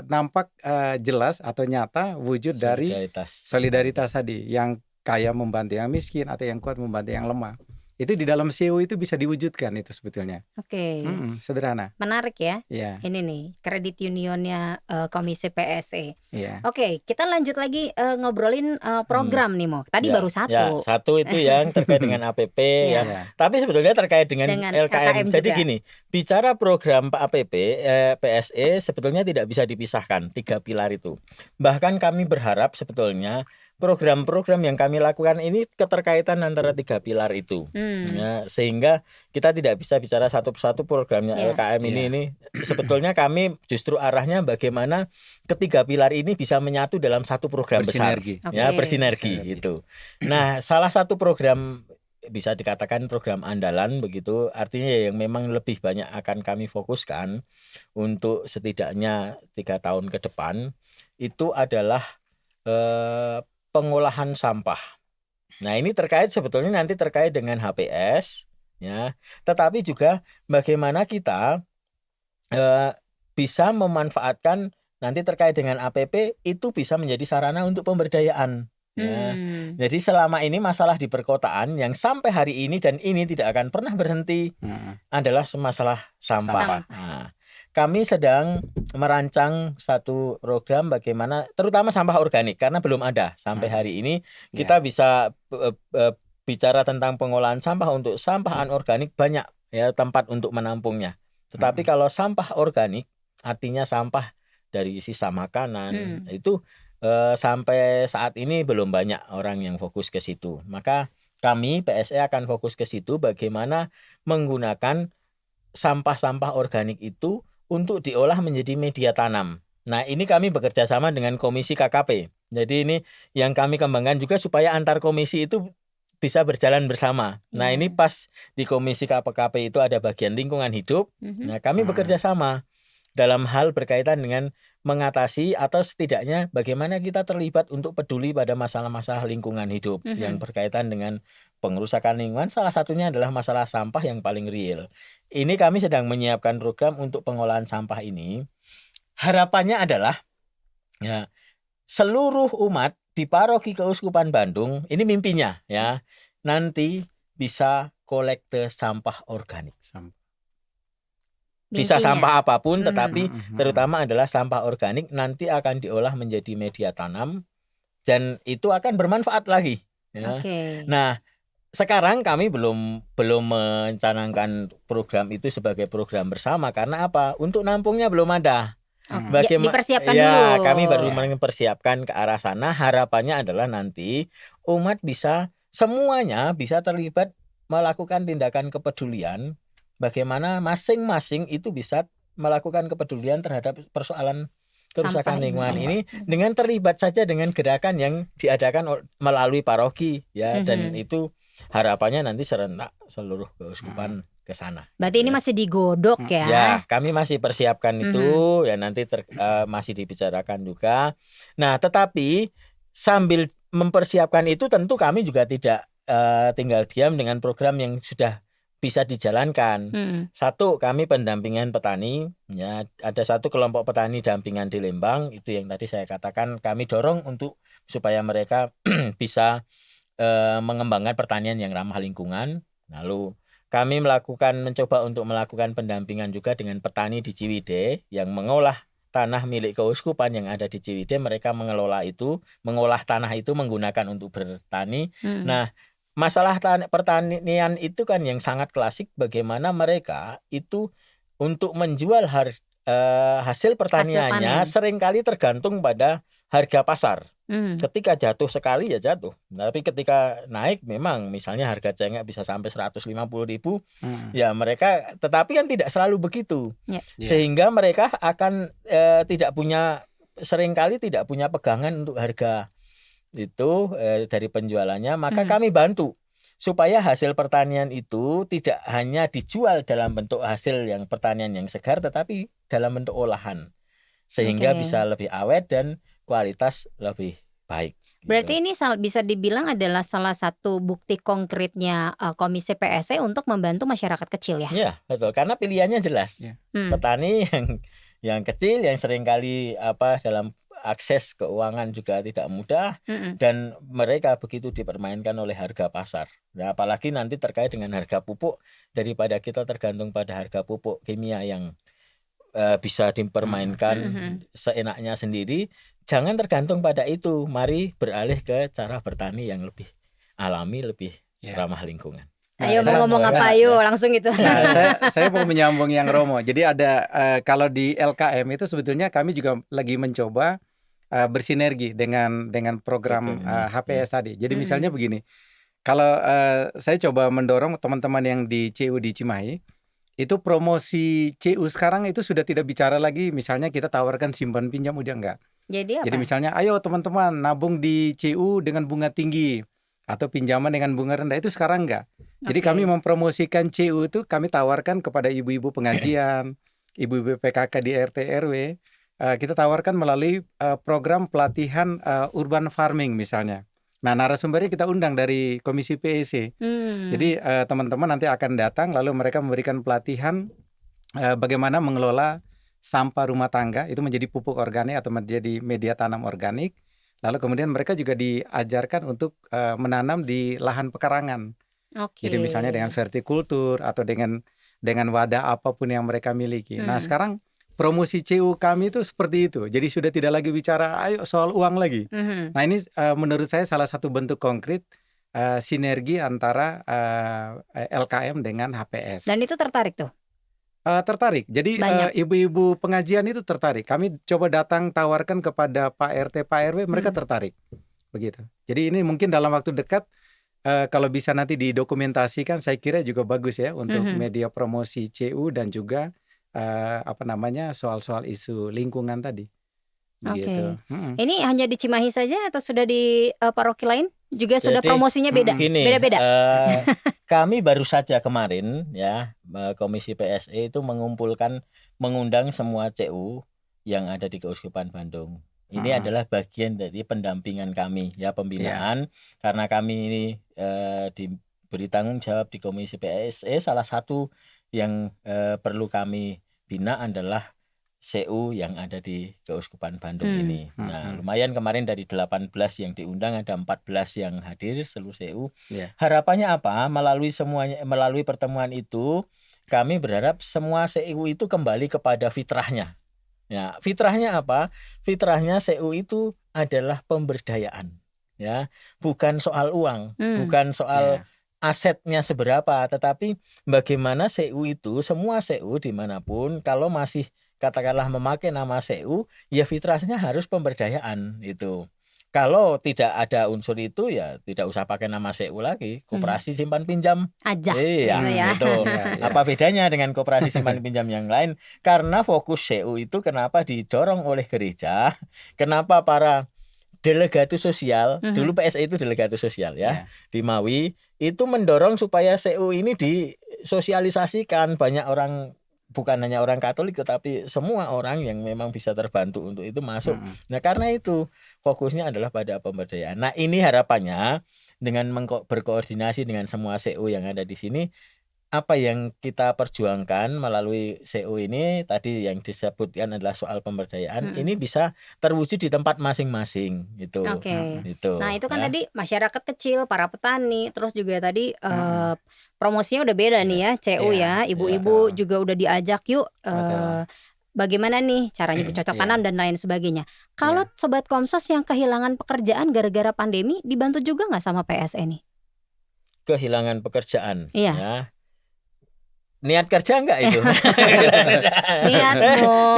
nampak jelas atau nyata wujud dari solidaritas tadi, yang kaya membantu yang miskin atau yang kuat membantu yang lemah. Itu di dalam CEO itu bisa diwujudkan itu sebetulnya. Oke. Sederhana. Menarik ya. Ini nih kredit unionnya Komisi PSE. Oke, kita lanjut lagi ngobrolin program nih Mo. Tadi baru satu. Satu itu yang terkait dengan APP ya. Tapi sebetulnya terkait dengan LKM. Jadi gini, bicara program APP PSE sebetulnya tidak bisa dipisahkan 3 pilar itu. Bahkan kami berharap sebetulnya program-program yang kami lakukan ini keterkaitan antara 3 pilar itu. Ya, sehingga kita tidak bisa bicara satu persatu programnya LKM ini sebetulnya kami justru arahnya bagaimana ketiga pilar ini bisa menyatu dalam satu program besar ya, bersinergi gitu. Nah, salah satu program bisa dikatakan program andalan begitu, artinya yang memang lebih banyak akan kami fokuskan untuk setidaknya 3 tahun ke depan itu adalah pengolahan sampah. Nah, ini sebetulnya nanti terkait dengan HPS ya, tetapi juga bagaimana kita bisa memanfaatkan nanti terkait dengan APP itu bisa menjadi sarana untuk pemberdayaan ya. Jadi selama ini masalah di perkotaan yang sampai hari ini dan ini tidak akan pernah berhenti adalah masalah sampah. Nah, kami sedang merancang satu program bagaimana terutama sampah organik karena belum ada sampai hari ini. Kita bisa bicara tentang pengolahan sampah untuk sampah anorganik banyak ya tempat untuk menampungnya. Tetapi kalau sampah organik artinya sampah dari sisa makanan itu sampai saat ini belum banyak orang yang fokus ke situ. Maka kami PSE akan fokus ke situ bagaimana menggunakan sampah-sampah organik itu untuk diolah menjadi media tanam. Nah, ini kami bekerja sama dengan Komisi KKP. Jadi ini yang kami kembangkan juga supaya antar komisi itu bisa berjalan bersama. Nah, ini pas di Komisi KKP itu ada bagian lingkungan hidup. Nah, kami bekerja sama dalam hal berkaitan dengan mengatasi atau setidaknya bagaimana kita terlibat untuk peduli pada masalah-masalah lingkungan hidup yang berkaitan dengan pengerusakan lingkungan. Salah satunya adalah masalah sampah yang paling real. Ini kami sedang menyiapkan program untuk pengolahan sampah ini. Harapannya adalah ya, seluruh umat di Paroki Keuskupan Bandung, ini mimpinya ya, nanti bisa kolekte sampah organik. Bisa sampah apapun, tetapi terutama adalah sampah organik nanti akan diolah menjadi media tanam dan itu akan bermanfaat lagi. Ya. Nah, sekarang kami belum mencanangkan program itu sebagai program bersama karena apa? Untuk nampungnya belum ada. Dipersiapkan dulu. Kami baru mempersiapkan ke arah sana. Harapannya adalah nanti umat bisa semuanya bisa terlibat melakukan tindakan kepedulian. Bagaimana masing-masing itu bisa melakukan kepedulian terhadap persoalan kerusakan lingkungan ini dengan terlibat saja dengan gerakan yang diadakan melalui paroki ya, dan itu harapannya nanti serentak seluruh keuskupan ke sana. Berarti ini masih digodok ya? Ya, kami masih persiapkan itu ya, nanti masih dibicarakan juga. Nah, tetapi sambil mempersiapkan itu tentu kami juga tidak tinggal diam dengan program yang sudah bisa dijalankan. Satu, kami pendampingan petani ya, ada satu kelompok petani dampingan di Lembang itu yang tadi saya katakan kami dorong untuk supaya mereka bisa mengembangkan pertanian yang ramah lingkungan. Lalu kami mencoba untuk melakukan pendampingan juga dengan petani di Ciwidey yang mengolah tanah milik keuskupan yang ada di Ciwidey, mereka mengolah tanah itu menggunakan untuk bertani. Nah, masalah pertanian itu kan yang sangat klasik, bagaimana mereka itu untuk menjual hasil pertaniannya seringkali tergantung pada harga pasar. Ketika jatuh sekali ya jatuh, tapi ketika naik memang misalnya harga cengkeh bisa sampai 150.000, ya mereka, tetapi kan tidak selalu begitu, sehingga mereka akan seringkali tidak punya pegangan untuk harga itu dari penjualannya. Maka kami bantu supaya hasil pertanian itu tidak hanya dijual dalam bentuk hasil yang pertanian yang segar, tetapi dalam bentuk olahan, sehingga bisa lebih awet dan kualitas lebih baik. Berarti ini bisa dibilang adalah salah satu bukti konkretnya Komisi PSE untuk membantu masyarakat kecil ya? Iya, betul. Karena pilihannya jelas. Petani yang kecil, yang seringkali dalam akses keuangan juga tidak mudah, dan mereka begitu dipermainkan oleh harga pasar. Nah, apalagi nanti terkait dengan harga pupuk, daripada kita tergantung pada harga pupuk kimia yang bisa dipermainkan seenaknya sendiri, jangan tergantung pada itu. Mari beralih ke cara bertani yang lebih alami, lebih ramah lingkungan. Ayo mau ngomong apa, ayo langsung itu. Saya mau menyambung yang Romo. Jadi ada kalau di LKM itu sebetulnya kami juga lagi mencoba bersinergi dengan program HPS tadi. Jadi misalnya begini, kalau saya coba mendorong teman-teman yang di CU di Cimahi, itu promosi CU sekarang itu sudah tidak bicara lagi misalnya kita tawarkan simpan pinjam, udah enggak. Jadi apa? Jadi misalnya ayo teman-teman nabung di CU dengan bunga tinggi atau pinjaman dengan bunga rendah, itu sekarang enggak. Jadi kami mempromosikan CU itu kami tawarkan kepada ibu-ibu pengajian, ibu-ibu PKK di RT RW. Kita tawarkan melalui program pelatihan urban farming misalnya. Nah, narasumbernya kita undang dari Komisi PSE. Jadi teman-teman nanti akan datang, lalu mereka memberikan pelatihan bagaimana mengelola sampah rumah tangga itu menjadi pupuk organik atau menjadi media tanam organik. Lalu kemudian mereka juga diajarkan untuk menanam di lahan pekarangan. Jadi misalnya dengan vertikultur atau dengan wadah apapun yang mereka miliki. Nah, sekarang promosi CU kami itu seperti itu. Jadi sudah tidak lagi bicara ayo soal uang lagi. Nah, ini menurut saya salah satu bentuk konkret sinergi antara LKM dengan HPS. Dan itu tertarik tuh? Tertarik. Jadi ibu-ibu pengajian itu tertarik. Kami coba datang tawarkan kepada Pak RT, Pak RW, mereka tertarik. Begitu. Jadi ini mungkin dalam waktu dekat kalau bisa nanti didokumentasikan, saya kira juga bagus ya untuk media promosi CU dan juga soal-soal isu lingkungan tadi. Begitu. Ini hanya di Cimahi saja atau sudah di paroki lain juga? Jadi, sudah promosinya beda-beda? Kami baru saja kemarin ya, Komisi PSE itu mengundang semua CU yang ada di Keuskupan Bandung. Ini adalah bagian dari pendampingan kami ya, pembinaan. Karena kami ini diberi tanggung jawab di Komisi PSE, salah satu yang perlu kami bina adalah CU yang ada di Keuskupan Bandung ini. Nah, lumayan kemarin dari 18 yang diundang ada 14 yang hadir seluruh CU. Harapannya apa? Melalui pertemuan itu kami berharap semua CU itu kembali kepada fitrahnya. Ya, fitrahnya apa? Fitrahnya CU itu adalah pemberdayaan. Ya, bukan soal uang, bukan soal asetnya seberapa, tetapi bagaimana CU itu, semua CU dimanapun kalau masih katakanlah memakai nama CU, ya fitrahnya harus pemberdayaan itu. Kalau tidak ada unsur itu ya tidak usah pakai nama CU lagi, koperasi simpan pinjam aja. Gitu. Apa bedanya dengan koperasi simpan pinjam yang lain? Karena fokus CU itu kenapa didorong oleh gereja, kenapa para delegatus sosial, dulu PSE itu delegatus sosial ya, di Mawi itu mendorong supaya CU ini disosialisasikan, banyak orang, bukan hanya orang Katolik tetapi semua orang yang memang bisa terbantu untuk itu masuk. Nah, karena itu fokusnya adalah pada pemberdayaan. Nah, ini harapannya dengan berkoordinasi dengan semua CU yang ada di sini, apa yang kita perjuangkan melalui CU ini tadi yang disebutkan adalah soal pemberdayaan, ini bisa terwujud di tempat masing-masing gitu. Gitu. Nah, itu kan tadi masyarakat kecil, para petani, terus juga tadi promosinya udah beda nih ya, CU ya. Ibu-ibu juga udah diajak yuk bagaimana nih caranya bercocok tanam dan lain sebagainya. Kalau Sobat Komsos yang kehilangan pekerjaan gara-gara pandemi, dibantu juga nggak sama PSE nih? Kehilangan pekerjaan. Iya. Ya. Niat kerja enggak itu? Niat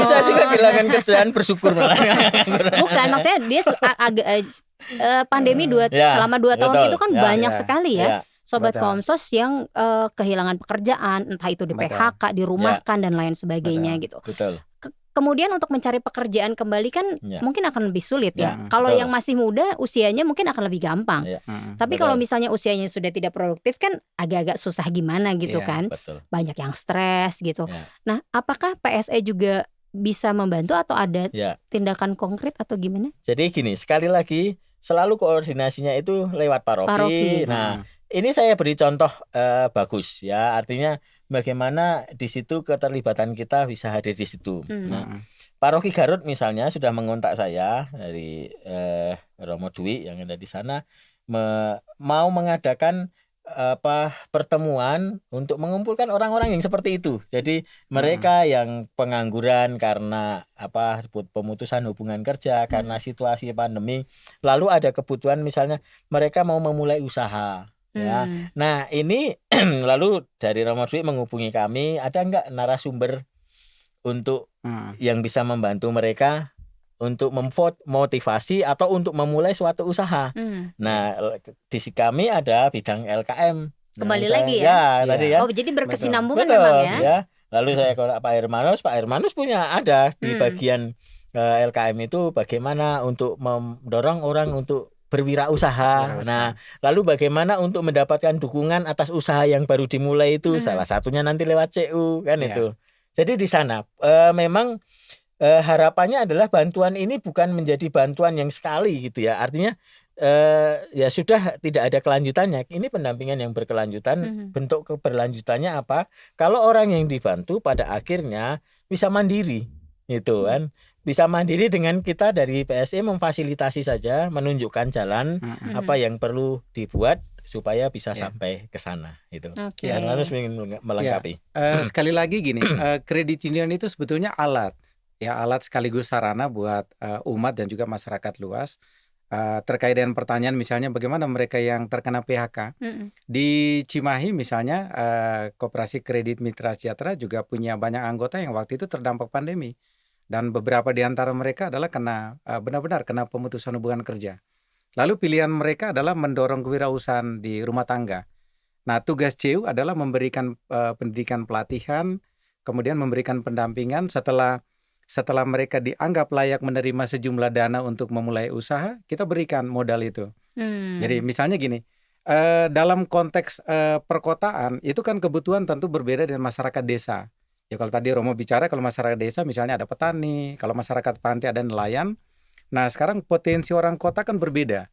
Bisa juga kehilangan kerjaan, bersyukur malah. Bukan, maksudnya dia pandemi selama 2 tahun itu kan banyak sekali ya. Sobat Komsos yang kehilangan pekerjaan, entah itu di PHK, dirumahkan dan lain sebagainya gitu. Betul. Kemudian untuk mencari pekerjaan kembali kan mungkin akan lebih sulit ya. Kalau yang masih muda usianya mungkin akan lebih gampang. Tapi kalau misalnya usianya sudah tidak produktif kan agak-agak susah gimana gitu kan. Betul. Banyak yang stres gitu. Nah, apakah PSE juga bisa membantu atau ada tindakan konkret atau gimana? Jadi gini, sekali lagi selalu koordinasinya itu lewat paroki. Nah, ini saya beri contoh bagus ya, artinya bagaimana di situ keterlibatan kita bisa hadir di situ. Nah, Paroki Garut misalnya sudah mengontak saya dari Romo Dwi yang ada di sana, mau mengadakan pertemuan untuk mengumpulkan orang-orang yang seperti itu. Jadi mereka yang pengangguran karena pemutusan hubungan kerja karena situasi pandemi, lalu ada kebutuhan misalnya mereka mau memulai usaha. Ya, nah ini lalu dari Romo Dwi menghubungi kami, ada enggak narasumber untuk yang bisa membantu mereka untuk memotivasi atau untuk memulai suatu usaha. Nah, di kami ada bidang LKM. Kembali lagi ya? Tadi ya. Oh, jadi berkesinambungan memang ya? Lalu saya kontak Pak Hermanus punya ada di bagian LKM itu bagaimana untuk mendorong orang untuk berwirausaha. Nah, lalu bagaimana untuk mendapatkan dukungan atas usaha yang baru dimulai itu, salah satunya nanti lewat CU kan itu. Jadi di sana memang harapannya adalah bantuan ini bukan menjadi bantuan yang sekali gitu ya. Artinya ya sudah tidak ada kelanjutannya. Ini pendampingan yang berkelanjutan. Bentuk keberlanjutannya apa? Kalau orang yang dibantu pada akhirnya bisa mandiri gitu kan. Bisa mandiri dengan kita dari PSE memfasilitasi saja, menunjukkan jalan apa yang perlu dibuat supaya bisa sampai ke sana itu. Yang harus melengkapi. Sekali lagi gini, kredit union itu sebetulnya alat sekaligus sarana buat umat dan juga masyarakat luas. Terkait dengan pertanyaan misalnya bagaimana mereka yang terkena PHK di Cimahi misalnya, Koperasi Kredit Mitra Sejahtera juga punya banyak anggota yang waktu itu terdampak pandemi. Dan beberapa di antara mereka adalah benar-benar kena pemutusan hubungan kerja. Lalu pilihan mereka adalah mendorong kewirausahaan di rumah tangga. Nah, tugas CU adalah memberikan pendidikan pelatihan, kemudian memberikan pendampingan setelah mereka dianggap layak menerima sejumlah dana untuk memulai usaha, kita berikan modal itu. Jadi misalnya gini, dalam konteks perkotaan itu kan kebutuhan tentu berbeda dengan masyarakat desa. Ya kalau tadi Romo bicara kalau masyarakat desa misalnya ada petani, kalau masyarakat pantai ada nelayan. Nah sekarang potensi orang kota kan berbeda.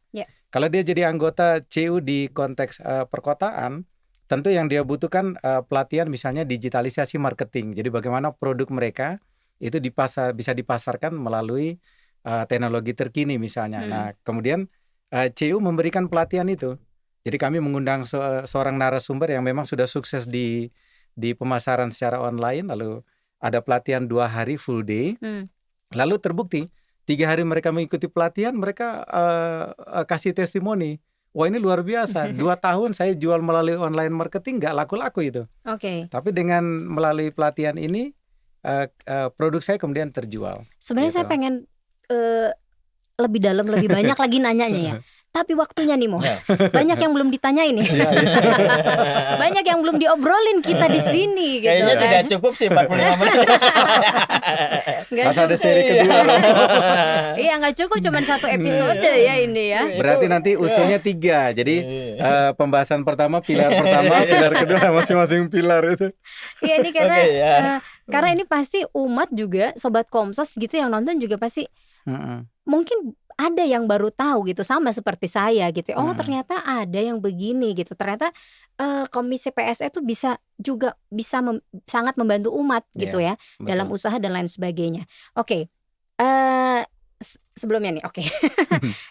Kalau dia jadi anggota CU di konteks perkotaan, tentu yang dia butuhkan pelatihan misalnya digitalisasi marketing. Jadi bagaimana produk mereka itu bisa dipasarkan melalui teknologi terkini misalnya. Nah kemudian CU memberikan pelatihan itu. Jadi kami mengundang seorang narasumber yang memang sudah sukses di pemasaran secara online, lalu ada pelatihan 2 hari full day, lalu terbukti 3 hari mereka mengikuti pelatihan, mereka kasih testimoni, wah ini luar biasa, 2 tahun saya jual melalui online marketing gak laku-laku itu. Tapi dengan melalui pelatihan ini produk saya kemudian terjual. Sebenarnya saya pengen lebih dalam, lebih banyak lagi nanyanya ya. Tapi waktunya nih Mo, banyak yang belum ditanyain nih. Banyak yang belum diobrolin kita di sini gitu. Kayaknya tidak cukup sih 45 menit. Masa ada seri kedua. Iya gak cukup cuma 1 episode ya ini ya. Berarti nanti usulnya 3. Jadi pembahasan pertama, pilar pertama, pilar kedua, masing-masing pilar itu. Iya ini karena ini pasti umat juga, Sobat Komsos gitu yang nonton juga pasti mungkin ada yang baru tahu gitu, sama seperti saya gitu. Oh ternyata ada yang begini gitu. Ternyata Komisi PSE itu bisa sangat membantu umat gitu ya, betul. Dalam usaha dan lain sebagainya. Oke. Sebelumnya nih, oke.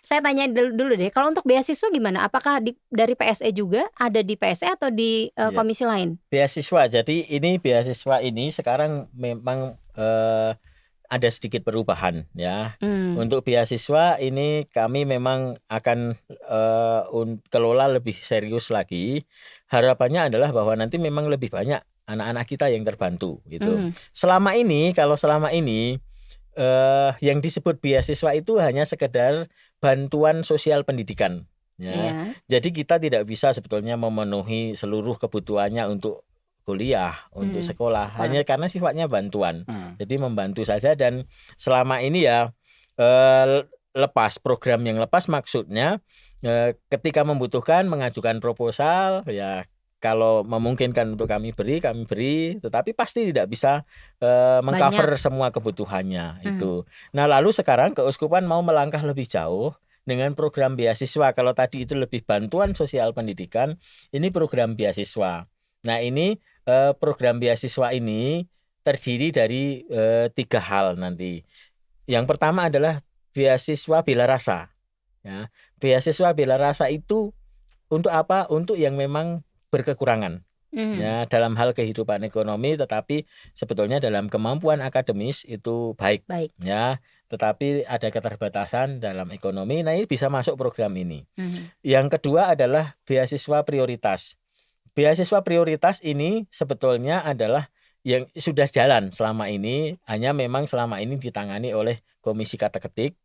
Saya tanya dulu deh. Kalau untuk beasiswa gimana? Apakah dari PSE juga ada di PSE atau di komisi lain? Beasiswa. Jadi ini beasiswa ini sekarang memang ada sedikit perubahan ya. Untuk beasiswa ini kami memang akan kelola lebih serius lagi. Harapannya adalah bahwa nanti memang lebih banyak anak-anak kita yang terbantu gitu. Selama ini yang disebut beasiswa itu hanya sekedar bantuan sosial pendidikan ya. Jadi kita tidak bisa sebetulnya memenuhi seluruh kebutuhannya untuk kuliah, untuk sekolah, hanya karena sifatnya bantuan. Jadi membantu saja, dan selama ini ya lepas program yang lepas maksudnya ketika membutuhkan mengajukan proposal ya, kalau memungkinkan untuk kami beri, tetapi pasti tidak bisa mengcover semua kebutuhannya itu. Nah, lalu sekarang Keuskupan mau melangkah lebih jauh dengan program beasiswa. Kalau tadi itu lebih bantuan sosial pendidikan, ini program beasiswa. Nah, ini program beasiswa ini terdiri dari 3 hal nanti. Yang pertama adalah beasiswa bela rasa. Ya, beasiswa bela rasa itu untuk apa? Untuk yang memang berkekurangan. Ya, dalam hal kehidupan ekonomi, tetapi sebetulnya dalam kemampuan akademis itu baik. Ya, tetapi ada keterbatasan dalam ekonomi. Nah, ini bisa masuk program ini. Yang kedua adalah beasiswa prioritas. Beasiswa prioritas ini sebetulnya adalah yang sudah jalan selama ini, hanya memang selama ini ditangani oleh Komisi Kateketik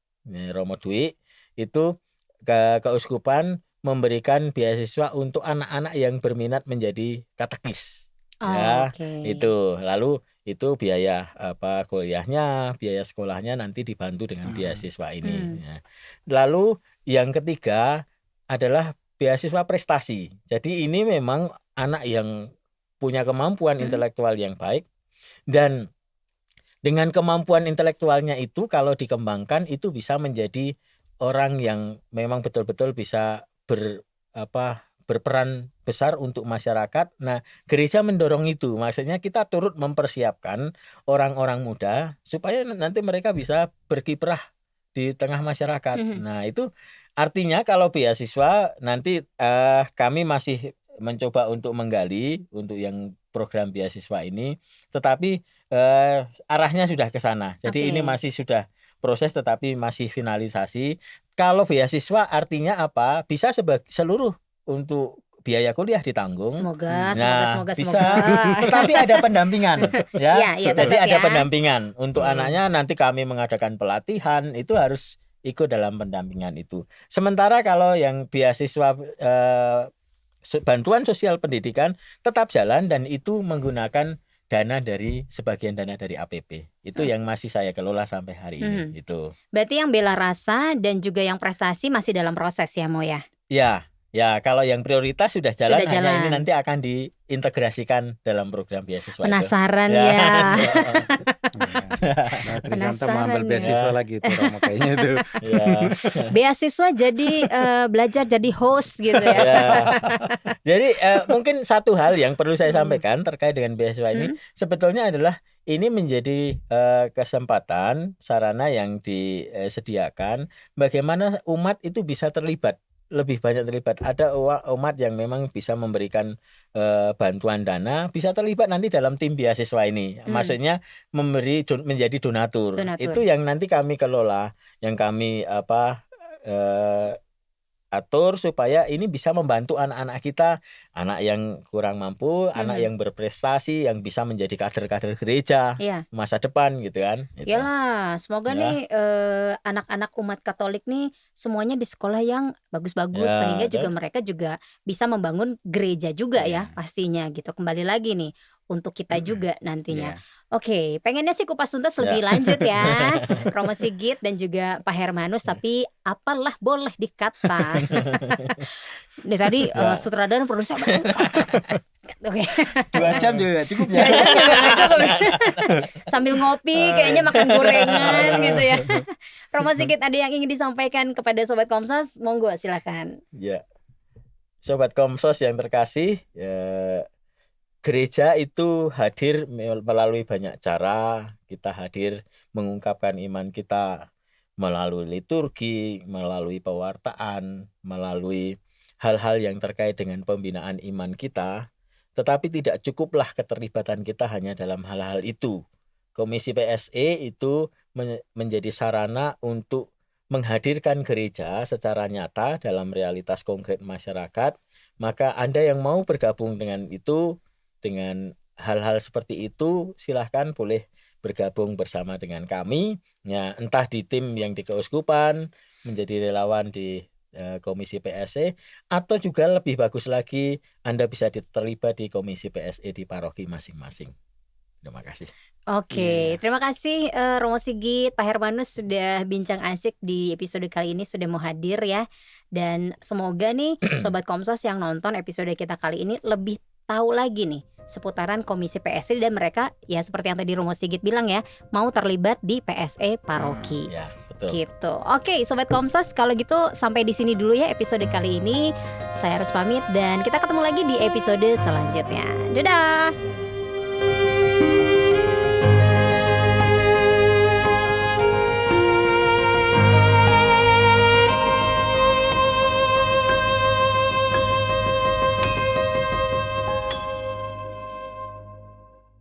Romo Dwi. Itu Keuskupan memberikan beasiswa untuk anak-anak yang berminat menjadi katekis. Itu. Lalu itu biaya kuliahnya, biaya sekolahnya nanti dibantu dengan beasiswa ini. Ya. Lalu yang ketiga adalah beasiswa prestasi. Jadi ini memang anak yang punya kemampuan intelektual yang baik, dan dengan kemampuan intelektualnya itu kalau dikembangkan itu bisa menjadi orang yang memang betul-betul bisa berperan besar untuk masyarakat. Nah, gereja mendorong itu. Maksudnya kita turut mempersiapkan orang-orang muda supaya nanti mereka bisa berkiprah di tengah masyarakat. Nah, itu artinya kalau beasiswa nanti kami masih mencoba untuk menggali untuk yang program beasiswa ini, tetapi arahnya sudah ke sana. Jadi ini masih sudah proses tetapi masih finalisasi. Kalau beasiswa artinya apa? Bisa seluruh untuk biaya kuliah ditanggung. Semoga bisa. Tetapi ada pendampingan ya. Jadi ada pendampingan untuk anaknya. Nanti kami mengadakan pelatihan, itu harus ikut dalam pendampingan itu. Sementara kalau yang beasiswa bantuan sosial pendidikan tetap jalan, dan itu menggunakan sebagian dana dari APP. Itu yang masih saya kelola sampai hari ini. Itu. Berarti yang bela rasa dan juga yang prestasi masih dalam proses ya, Mo ya? Ya, kalau yang prioritas sudah jalan. Hanya ini nanti akan diintegrasikan dalam program beasiswa. Penasaran itu. Ya. Trisanta mau ambil beasiswa lagi itu Romo kayaknya itu. Beasiswa jadi belajar jadi host gitu ya. Jadi mungkin satu hal yang perlu saya sampaikan terkait dengan beasiswa ini sebetulnya adalah ini menjadi kesempatan, sarana yang disediakan bagaimana umat itu bisa terlibat, lebih banyak terlibat. Ada umat yang memang bisa memberikan bantuan dana, bisa terlibat nanti dalam tim beasiswa ini. Maksudnya menjadi donatur. Itu yang nanti kami kelola, yang kami atur supaya ini bisa membantu anak-anak kita, anak yang kurang mampu, anak yang berprestasi, yang bisa menjadi kader-kader gereja masa depan gitu kan. Iyalah, semoga nih anak-anak umat Katolik nih semuanya di sekolah yang bagus-bagus, sehingga juga mereka juga bisa membangun gereja juga ya pastinya gitu. Kembali lagi nih untuk kita juga nantinya. Oke, pengennya sih kupas tuntas lebih lanjut ya, Romo Sigit dan juga Pak Hermanus, tapi apalah boleh dikata. Nih tadi sutradara dan produser. Oke. 2 jam juga cukup ya. 2 jam juga gak cukup. Sambil ngopi kayaknya makan gorengan gitu ya. Romo Sigit, ada yang ingin disampaikan kepada Sobat Komsos? Monggo silakan. Ya, Sobat Komsos yang terkasih, gereja itu hadir melalui banyak cara. Kita hadir mengungkapkan iman kita melalui liturgi, melalui pewartaan, melalui hal-hal yang terkait dengan pembinaan iman kita. Tetapi tidak cukuplah keterlibatan kita hanya dalam hal-hal itu. Komisi PSE itu menjadi sarana untuk menghadirkan gereja secara nyata dalam realitas konkret masyarakat. Maka Anda yang mau bergabung dengan itu, dengan hal-hal seperti itu, silahkan boleh bergabung bersama dengan kami. Ya, entah di tim yang di keuskupan, menjadi relawan di Komisi PSE, atau juga lebih bagus lagi Anda bisa terlibat di Komisi PSE di paroki masing-masing. Terima kasih. Oke, terima kasih Romo Sigit, Pak Hermanus sudah bincang asik di episode kali ini, sudah mau hadir ya. Dan semoga nih Sobat Komsos yang nonton episode kita kali ini lebih tahu lagi nih seputaran Komisi PSE, dan mereka ya seperti yang tadi Romo Sigit bilang ya, mau terlibat di PSE paroki. Ya, betul. Gitu. Oke, Sobat Komsos, kalau gitu sampai di sini dulu ya episode kali ini. Saya harus pamit dan kita ketemu lagi di episode selanjutnya. Dadah.